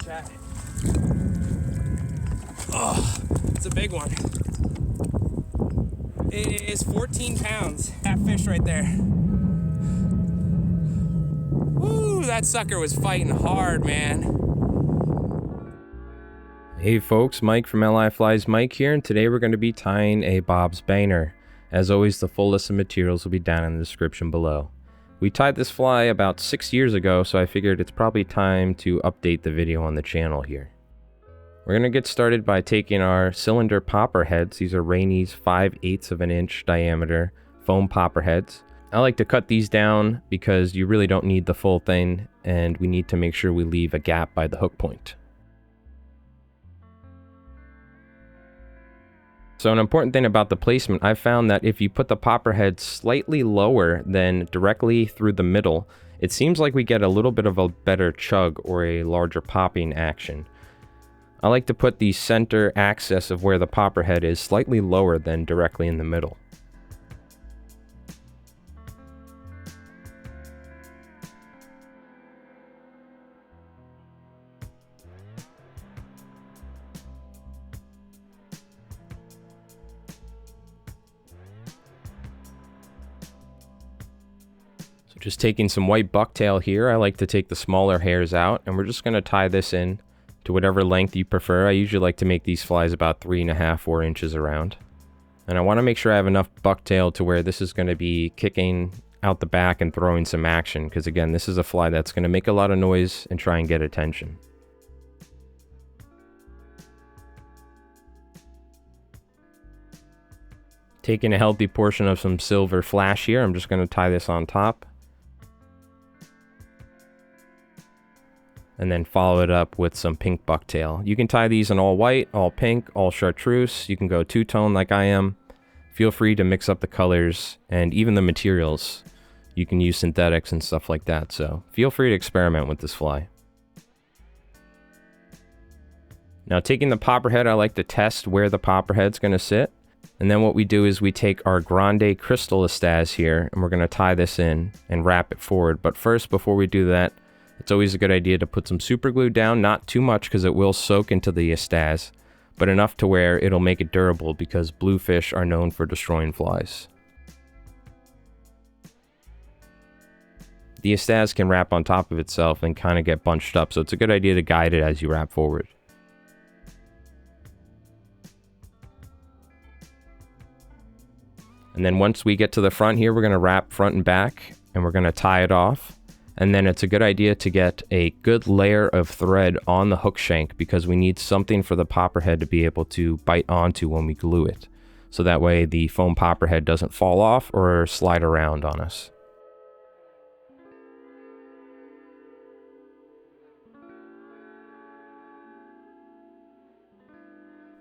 chat. Oh, it's a big one. It is 14 pounds. That fish right there. Woo, that sucker was fighting hard, man. Hey folks, Mike from LI Flies Mike here, and today we're going to be tying a Bob's Bainer. As always, the full list of materials will be down in the description below. We tied this fly about 6 years ago, so I figured it's probably time to update the video on the channel here. We're going to get started by taking our cylinder popper heads. These are Rainey's 5/8 of an inch diameter foam popper heads. I like to cut these down because you really don't need the full thing, and we need to make sure we leave a gap by the hook point. So an important thing about the placement, I've found that if you put the popper head slightly lower than directly through the middle, it seems like we get a little bit of a better chug or a larger popping action. I like to put the center axis of where the popper head is slightly lower than directly in the middle. Just taking some white bucktail here. I like to take the smaller hairs out, and we're just going to tie this in to whatever length you prefer. I usually like to make these flies about 3.5 to 4 inches around. And I want to make sure I have enough bucktail to where this is going to be kicking out the back and throwing some action, because again, this is a fly that's going to make a lot of noise and try and get attention. Taking a healthy portion of some silver flash here, I'm just going to tie this on top. And then follow it up with some pink bucktail. You can tie these in all white, all pink, all chartreuse. You can go two-tone like I am. Feel free to mix up the colors and even the materials. You can use synthetics and stuff like that, so feel free to experiment with this fly. Now taking the popper head, I like to test where the popper head's going to sit. And then what we do is we take our Grande Krystal Estaz here, and we're going to tie this in and wrap it forward. But first, before we do that, it's always a good idea to put some super glue down, not too much because it will soak into the Estaz, but enough to where it'll make it durable, because bluefish are known for destroying flies. The Estaz can wrap on top of itself and kind of get bunched up, so it's a good idea to guide it as you wrap forward. And then once we get to the front here, we're going to wrap front and back, and we're going to tie it off. And then it's a good idea to get a good layer of thread on the hook shank, because we need something for the popper head to be able to bite onto when we glue it. So that way the foam popper head doesn't fall off or slide around on us.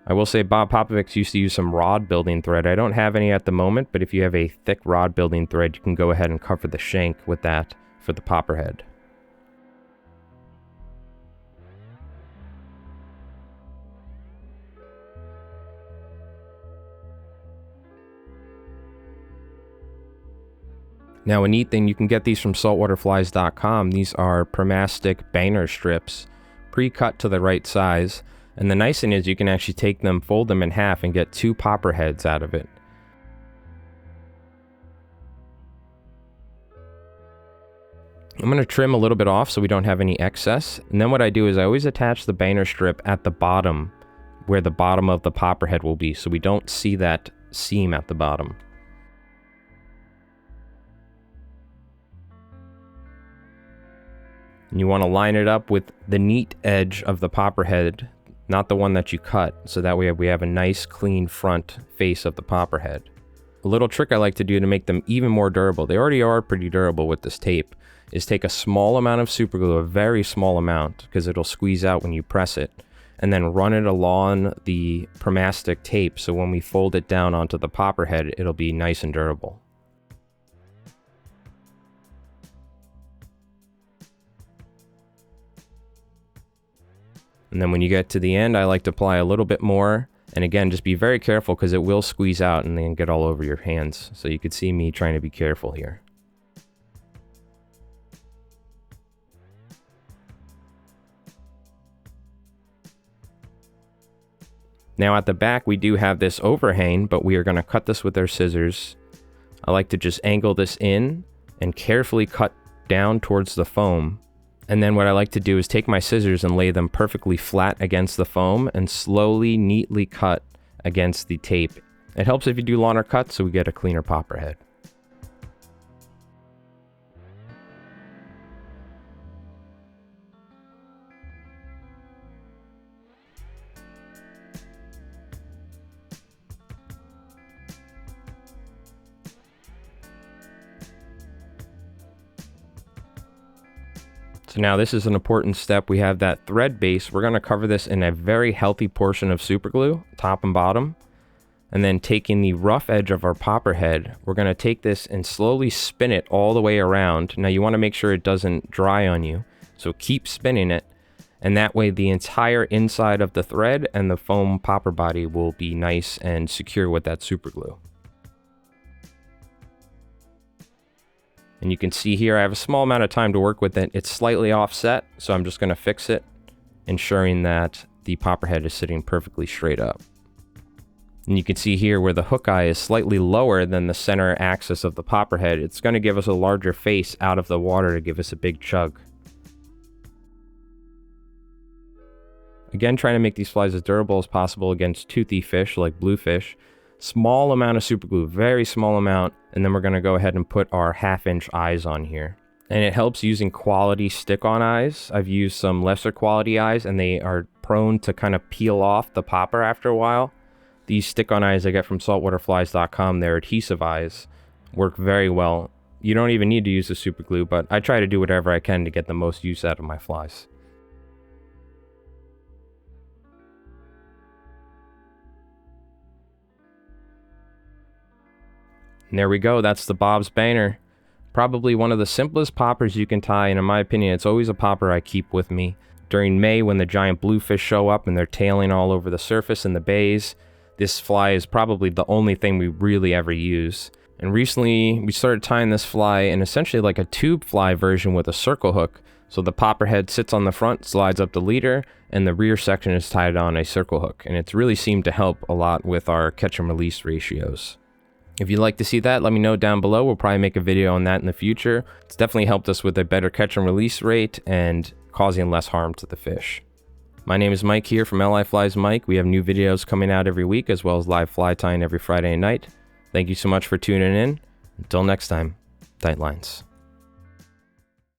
I will say Bob Popovics used to use some rod building thread. I don't have any at the moment, but if you have a thick rod building thread, you can go ahead and cover the shank with that for the popper head. Now a neat thing, you can get these from saltwaterflies.com. These are permastic bainer strips, pre-cut to the right size. And the nice thing is you can actually take them, fold them in half, and get 2 popper heads out of it. I'm going to trim a little bit off so we don't have any excess. And then what I do is I always attach the bainer strip at the bottom, where the bottom of the popper head will be, so we don't see that seam at the bottom. And you want to line it up with the neat edge of the popper head, not the one that you cut, so that way we have a nice clean front face of the popper head. A little trick I like to do to make them even more durable, they already are pretty durable with this tape, is take a small amount of super glue, a very small amount, because it'll squeeze out when you press it, and then run it along the permastic tape, so when we fold it down onto the popper head, it'll be nice and durable. And then when you get to the end, I like to apply a little bit more. And again, just be very careful because it will squeeze out and then get all over your hands. So you could see me trying to be careful here. Now at the back we do have this overhang, but we are going to cut this with our scissors. I like to just angle this in and carefully cut down towards the foam. And then what I like to do is take my scissors and lay them perfectly flat against the foam and slowly, neatly cut against the tape. It helps if you do longer cuts so we get a cleaner popper head. So now this is an important step. We have that thread base. We're going to cover this in a very healthy portion of super glue, top and bottom. And then taking the rough edge of our popper head, we're going to take this and slowly spin it all the way around. Now you want to make sure it doesn't dry on you. So keep spinning it. And that way the entire inside of the thread and the foam popper body will be nice and secure with that super glue. And you can see here I have a small amount of time to work with it. It's slightly offset, so I'm just going to fix it, ensuring that the popper head is sitting perfectly straight up. And you can see here where the hook eye is slightly lower than the center axis of the popper head. It's going to give us a larger face out of the water to give us a big chug. Again, trying to make these flies as durable as possible against toothy fish like bluefish. Small amount of super glue, very small amount, and then we're going to go ahead and put our 1/2-inch eyes on here. And it helps using quality stick-on eyes. I've used some lesser quality eyes and they are prone to kind of peel off the popper after a while. These stick-on eyes I get from saltwaterflies.com, they're adhesive eyes, work very well. You don't even need to use the super glue, but I try to do whatever I can to get the most use out of my flies. And there we go, that's the Bob's Baner. Probably one of the simplest poppers you can tie, and in my opinion, it's always a popper I keep with me. During May, when the giant bluefish show up and they're tailing all over the surface in the bays, this fly is probably the only thing we really ever use. And recently, we started tying this fly in essentially like a tube fly version with a circle hook. So the popper head sits on the front, slides up the leader, and the rear section is tied on a circle hook. And it's really seemed to help a lot with our catch and release ratios. If you'd like to see that, let me know down below. We'll probably make a video on that in the future. It's definitely helped us with a better catch and release rate and causing less harm to the fish. My name is Mike here from LI Flies Mike. We have new videos coming out every week as well as live fly tying every Friday night. Thank you so much for tuning in. Until next time, tight lines.